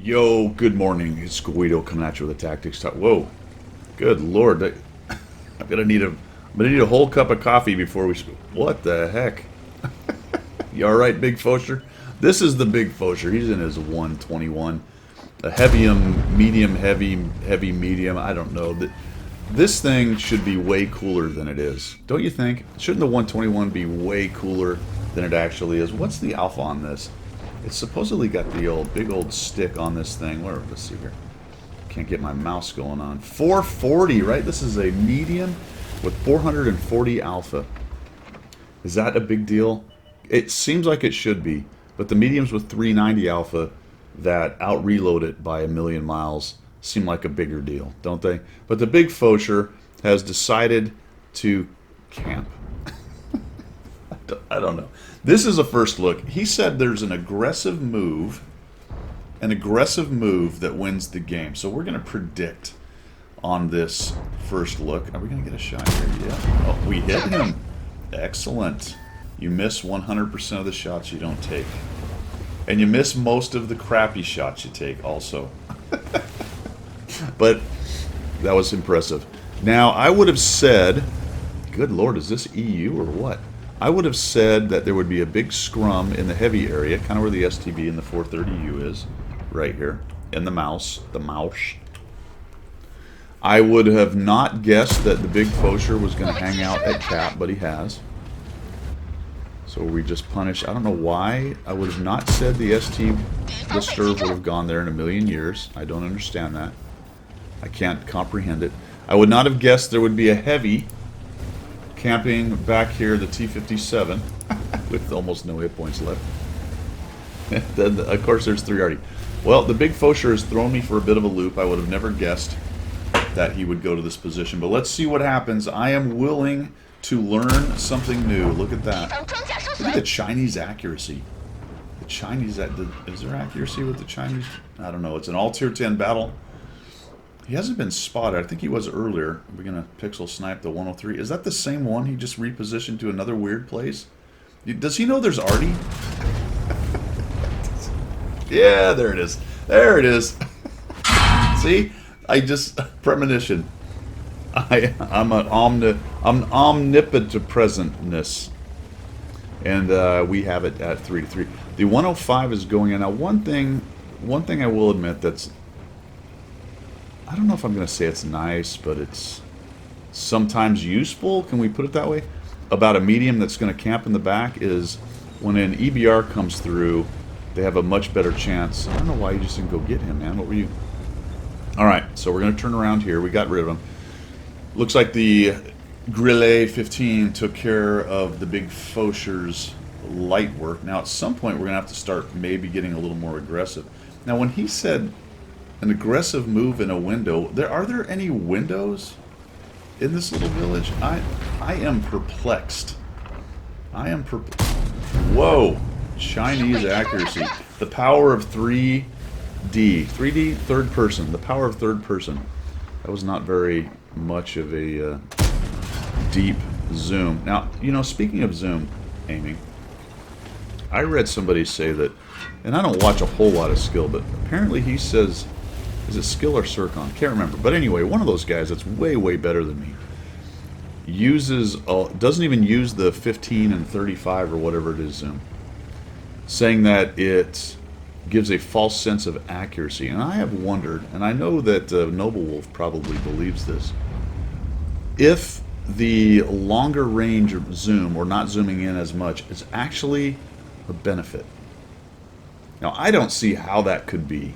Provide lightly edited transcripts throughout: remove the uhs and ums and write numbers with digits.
Yo, good morning. It's Guido coming at you with a tactics talk. Whoa, good lord! I'm gonna need a whole cup of coffee before we. What the heck? You all right, Big Fosher? This is the Big Fosher. He's in his 121. A heavium, medium, heavy, medium. I don't know. This thing should be way cooler than it is. Don't you think? Shouldn't the 121 be way cooler than it actually is? What's the alpha on this? It's supposedly got the big old stick on this thing. Where? Let's see here. Can't get my mouse going on. 440, right? This is a medium with 440 alpha. Is that a big deal? It seems like it should be, but the mediums with 390 alpha that out-reload it by a million miles seem like a bigger deal, don't they? But the Big Fosher has decided to camp. I don't know. This is a first look. He said there's an aggressive move that wins the game. So we're going to predict on this first look. Are we going to get a shot here? Yeah. Oh, we hit him. Excellent. You miss 100% of the shots you don't take. And you miss most of the crappy shots you take also. But that was impressive. Now, I would have said, good lord, is this EU or what? I would have said that there would be a big scrum in the heavy area, kind of where the STB and the 430U is, right here, in the mouse. I would have not guessed that the Big Fosher was going to hang out at cap, but he has. So we just punish. I don't know why I would have not said the Sturv would have gone there in a million years. I don't understand that. I can't comprehend it. I would not have guessed there would be a heavy camping back here, the T-57, with almost no hit points left. Then, of course, there's 3RD. Well, the Big Fosher has thrown me for a bit of a loop. I would have never guessed that he would go to this position. But let's see what happens. I am willing to learn something new. Look at that. Look at the Chinese accuracy. The Chinese... Is there accuracy with the Chinese? I don't know. It's an all-tier 10 battle. He hasn't been spotted. I think he was earlier. We're going to pixel snipe the 103. Is that the same one he just repositioned to another weird place? Does he know there's Artie? Yeah, there it is. There it is. See? I just... Premonition. I'm omnipotent presentness. And we have it at 3 to 3. The 105 is going in. Now, one thing I will admit that's... I don't know if I'm going to say it's nice, but it's sometimes useful. Can we put it that way? About a medium that's going to camp in the back is when an EBR comes through, they have a much better chance. I don't know why you just didn't go get him, man. What were you... Alright, so we're going to turn around here. We got rid of him. Looks like the Grillet 15 took care of the Big Fosher's light work. Now, at some point, we're going to have to start maybe getting a little more aggressive. Now, when he said an aggressive move in a window, are there any windows in this little village? I am perplexed. Whoa! Chinese accuracy. The power of 3D. 3D, third person. The power of third person. That was not very much of a deep zoom. Now, you know, speaking of zoom aiming, I read somebody say that, and I don't watch a whole lot of skill, but apparently he says, is it skill or Circon? Can't remember. But anyway, one of those guys that's way, way better than me doesn't even use the 15 and 35 or whatever it is zoom, saying that it gives a false sense of accuracy. And I have wondered, and I know that Noble Wolf probably believes this, if the longer range of zoom, or not zooming in as much, is actually a benefit. Now, I don't see how that could be.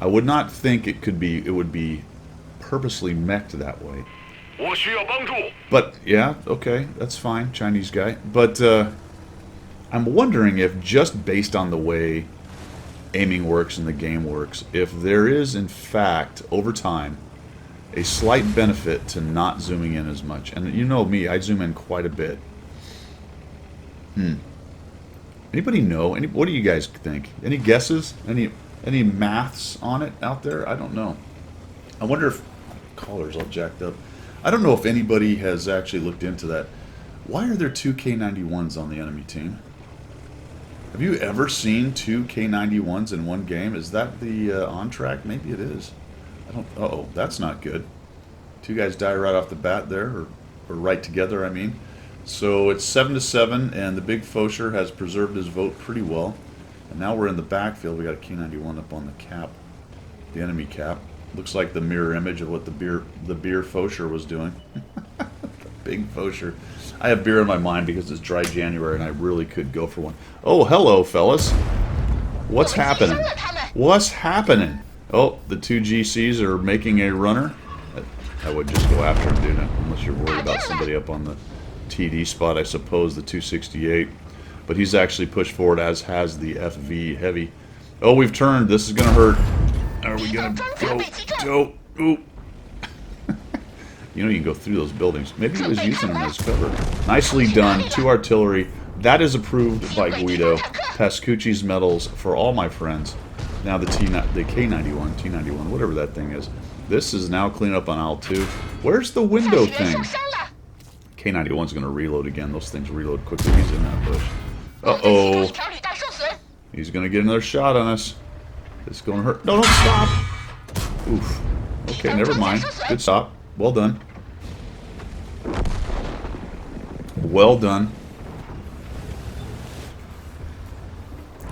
I would not think it would be purposely mech'd that way. But, yeah, okay, that's fine, Chinese guy. But I'm wondering if, just based on the way aiming works and the game works, if there is, in fact, over time, a slight benefit to not zooming in as much. And you know me, I zoom in quite a bit. Anybody know? What do you guys think? Any guesses? Any maths on it out there? I don't know. I wonder if... Collar's all jacked up. I don't know if anybody has actually looked into that. Why are there two K91s on the enemy team? Have you ever seen two K91s in one game? Is that the on track? Maybe it is. I don't. Uh-oh, that's not good. Two guys die right off the bat there, or right together, I mean. So it's 7-7, and the big Fosher has preserved his vote pretty well. And now we're in the backfield. We got a K91 up on the cap, the enemy cap. Looks like the mirror image of what the beer Fosher was doing. The big Fosher. I have beer in my mind because it's dry January, and I really could go for one. Oh, hello, fellas. What's happening? What's happening? Oh, the two GCs are making a runner. I would just go after him, dude, unless you're worried about somebody up on the TD spot, I suppose, the 268. But he's actually pushed forward, as has the FV Heavy. Oh, we've turned. This is going to hurt. Are we going to go? Ooh. You know you can go through those buildings. Maybe he was using them as cover. Nicely done. 2 artillery. That is approved by Guido. Pascucci's medals for all my friends. Now the K91, T91, whatever that thing is. This is now clean up on aisle 2. Where's the window thing? K91's going to reload again. Those things reload quickly. He's in that bush. Uh-oh. He's going to get another shot on us. It's going to hurt. No, don't stop. Oof. Okay, never mind. Good stop. Well done. Well done.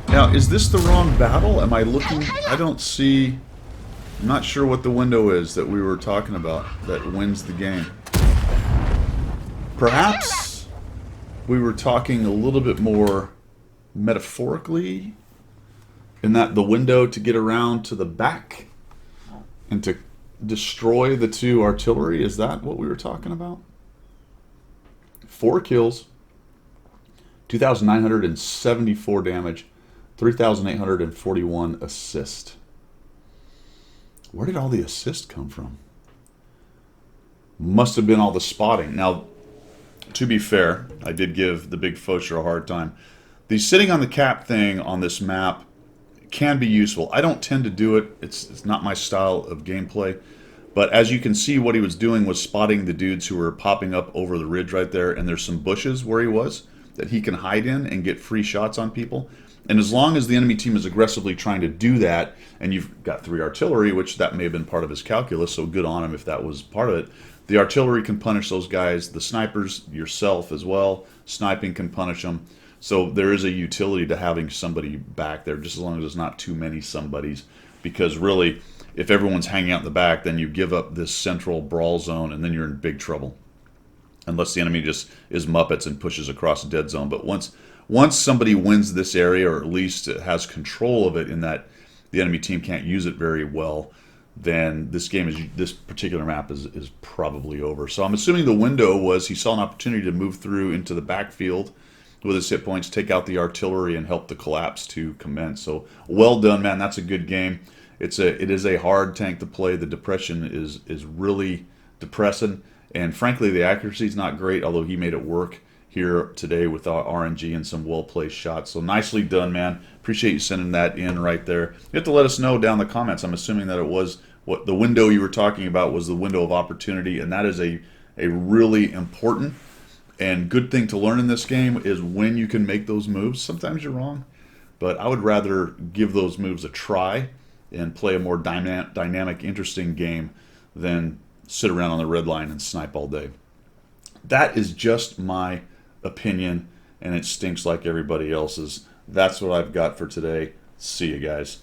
Now, is this the wrong battle? Am I looking? I don't see. I'm not sure what the window is that we were talking about that wins the game. Perhaps we were talking a little bit more metaphorically in that the window to get around to the back and to destroy the 2 artillery. Is that what we were talking about? 4 kills, 2,974 damage, 3,841 assist. Where did all the assist come from? Must have been all the spotting. Now, to be fair, I did give the big Fosher a hard time. The sitting on the cap thing on this map can be useful. I don't tend to do it. It's not my style of gameplay. But as you can see, what he was doing was spotting the dudes who were popping up over the ridge right there. And there's some bushes where he was that he can hide in and get free shots on people. And as long as the enemy team is aggressively trying to do that, and you've got 3 artillery, which that may have been part of his calculus, so good on him if that was part of it. The artillery can punish those guys. The snipers, yourself as well, sniping can punish them. So there is a utility to having somebody back there, just as long as there's not too many somebodies. Because really, if everyone's hanging out in the back, then you give up this central brawl zone, and then you're in big trouble. Unless the enemy just is Muppets and pushes across a dead zone. But once somebody wins this area, or at least has control of it in that the enemy team can't use it very well, then this particular map is probably over. So I'm assuming the window was he saw an opportunity to move through into the backfield with his hit points, take out the artillery, and help the collapse to commence. So well done, man. That's a good game. It is a hard tank to play. The depression is really depressing, and frankly, the accuracy is not great. Although he made it work here today with RNG and some well-placed shots. So nicely done, man. Appreciate you sending that in right there. You have to let us know down in the comments. I'm assuming that it was what the window you were talking about was the window of opportunity, and that is a really important and good thing to learn in this game is when you can make those moves. Sometimes you're wrong, but I would rather give those moves a try and play a more dynamic, interesting game than sit around on the red line and snipe all day. That is just my opinion, and it stinks like everybody else's. That's what I've got for today. See you guys.